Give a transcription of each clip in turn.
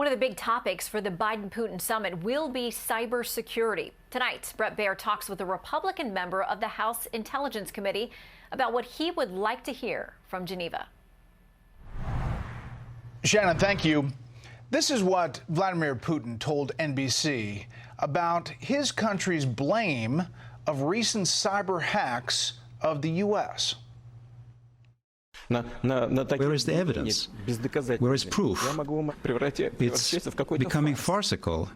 One of the big topics for the Biden-Putin summit will be cybersecurity. Tonight, Bret Baier talks with a Republican member of the House Intelligence Committee about what he would like to hear from Geneva. Shannon, thank you. This is what Vladimir Putin told NBC about his country's blame of recent cyber hacks of the U.S. Where is the evidence? Where is proof? It's becoming farcical.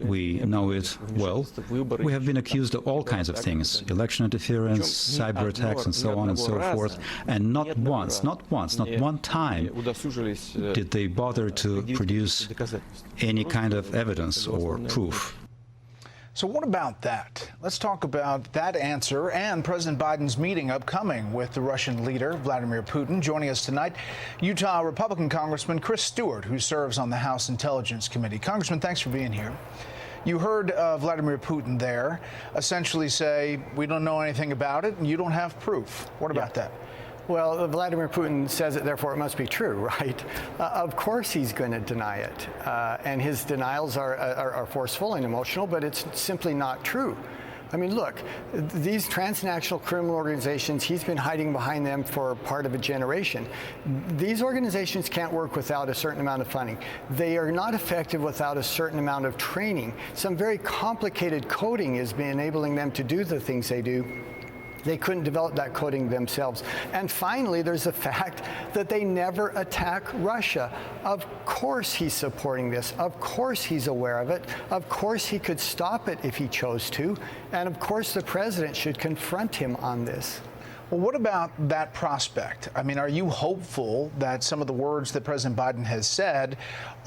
We know it well. We have been accused of all kinds of things, election interference, cyber attacks, and so on and so forth. And not one time did they bother to produce any kind of evidence or proof. So what about that? Let's talk about that answer and President Biden's meeting upcoming with the Russian leader, Vladimir Putin. Joining us tonight, Utah Republican Congressman Chris Stewart, who serves on the House Intelligence Committee. Congressman, thanks for being here. You heard Vladimir Putin there essentially say, we don't know anything about it and you don't have proof. What about that? Well, Vladimir Putin says it, therefore it must be true, right? Of course he's going to deny it. And his denials are forceful and emotional, but it's simply not true. I mean, look, these transnational criminal organizations, he's been hiding behind them for part of a generation. These organizations can't work without a certain amount of funding. They are not effective without a certain amount of training. Some very complicated coding has been enabling them to do the things they do. They couldn't develop that coding themselves. And finally, there's the fact that they never attack Russia. Of course he's supporting this. Of course he's aware of it. Of course he could stop it if he chose to. And of course the president should confront him on this. Well, what about that prospect? I mean, are you hopeful that some of the words that President Biden has said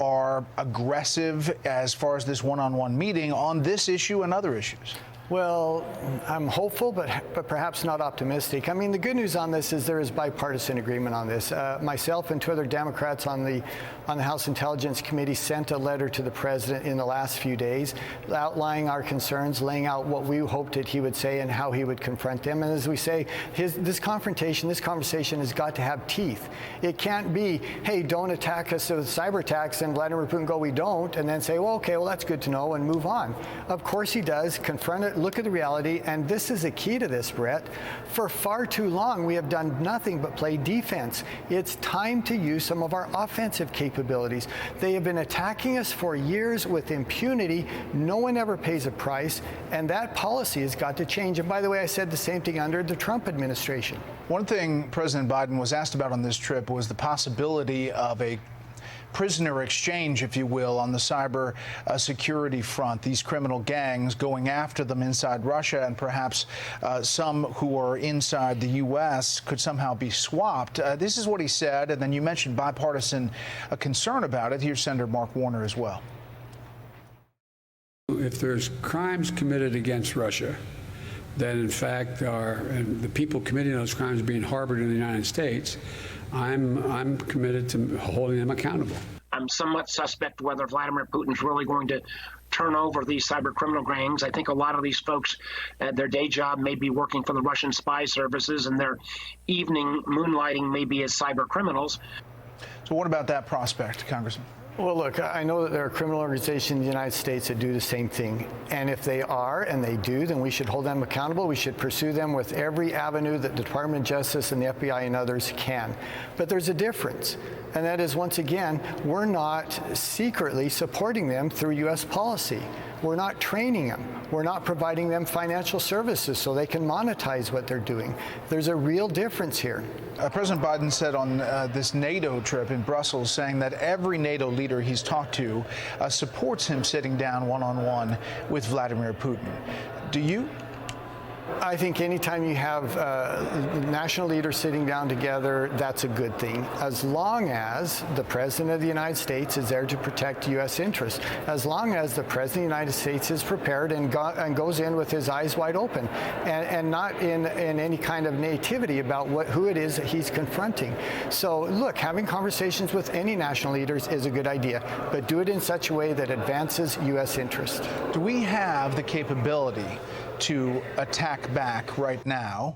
are aggressive as far as this one-on-one meeting on this issue and other issues? Well, I'm hopeful, but perhaps not optimistic. I mean, the good news on this is there is bipartisan agreement on this. Myself and two other Democrats on the House Intelligence Committee sent a letter to the president in the last few days outlining our concerns, laying out what we hoped that he would say and how he would confront them. And as we say, this conversation has got to have teeth. It can't be, hey, don't attack us with cyber attacks, and Vladimir Putin go, we don't, and then say, well, okay, well, that's good to know, and move on. Of course he does. Confront it. Look at the reality, and this is the key to this, Brett. For far too long, we have done nothing but play defense. It's time to use some of our offensive capabilities. They have been attacking us for years with impunity. No one ever pays a price, and that policy has got to change. And by the way, I said the same thing under the Trump administration. One thing President Biden was asked about on this trip was the possibility of a prisoner exchange, if you will, on the cyber security front, these criminal gangs going after them inside Russia, and perhaps some who are inside the U.S. could somehow be swapped. This is what he said, and then you mentioned bipartisan concern about it. Here's Senator Mark Warner as well. If there's crimes committed against Russia, that in fact and the people committing those crimes being harbored in the United States, I'm committed to holding them accountable. I'm somewhat suspect whether Vladimir Putin's really going to turn over these cyber criminal gangs. I think a lot of these folks, their day job may be working for the Russian spy services, and their evening moonlighting may be as cyber criminals. So what about that prospect, Congressman? Well, look, I know that there are criminal organizations in the United States that do the same thing. And if they are, and they do, then we should hold them accountable. We should pursue them with every avenue that the Department of Justice and the FBI and others can. But there's a difference. And that is, once again, we're not secretly supporting them through U.S. policy. We're not training them. We're not providing them financial services so they can monetize what they're doing. There's a real difference here. President Biden said on this NATO trip in Brussels, saying that every NATO leader he's talked to supports him sitting down one-on-one with Vladimir Putin. Do you? I think anytime you have national leaders sitting down together, that's a good thing, as long as the President of the United States is there to protect U.S. interests, as long as the President of the United States is prepared and goes in with his eyes wide open and not in any kind of naivety about who it is that he's confronting. So, look, having conversations with any national leaders is a good idea, but do it in such a way that advances U.S. interests. Do we have the capability to attack back right now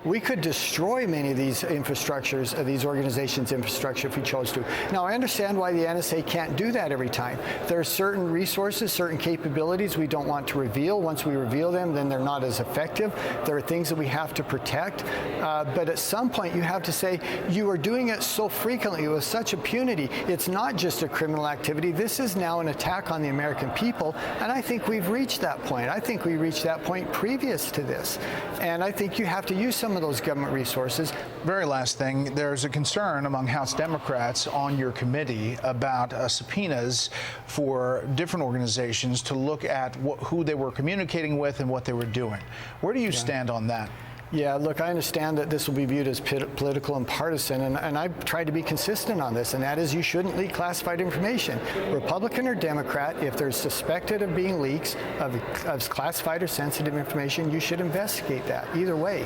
We could destroy many of these infrastructures, these organizations' infrastructure, if we chose to. Now, I understand why the NSA can't do that every time. There are certain resources, certain capabilities we don't want to reveal. Once we reveal them, then they're not as effective. There are things that we have to protect. But at some point, you have to say, you are doing it so frequently with such impunity. It's not just a criminal activity. This is now an attack on the American people. And I think we've reached that point. I think we reached that point previous to this. And I think you have to use some of those government resources. Very last thing, there's a concern among House Democrats on your committee about subpoenas for different organizations to look at who they were communicating with and what they were doing. Where do you stand on that? Yeah, look, I understand that this will be viewed as political and partisan, and I've tried to be consistent on this, and that is you shouldn't leak classified information. Republican or Democrat, if there's suspected of being leaks of classified or sensitive information, you should investigate that, either way.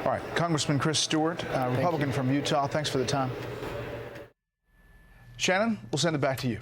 All right, Congressman Chris Stewart, Republican from Utah, thanks for the time. Shannon, we'll send it back to you.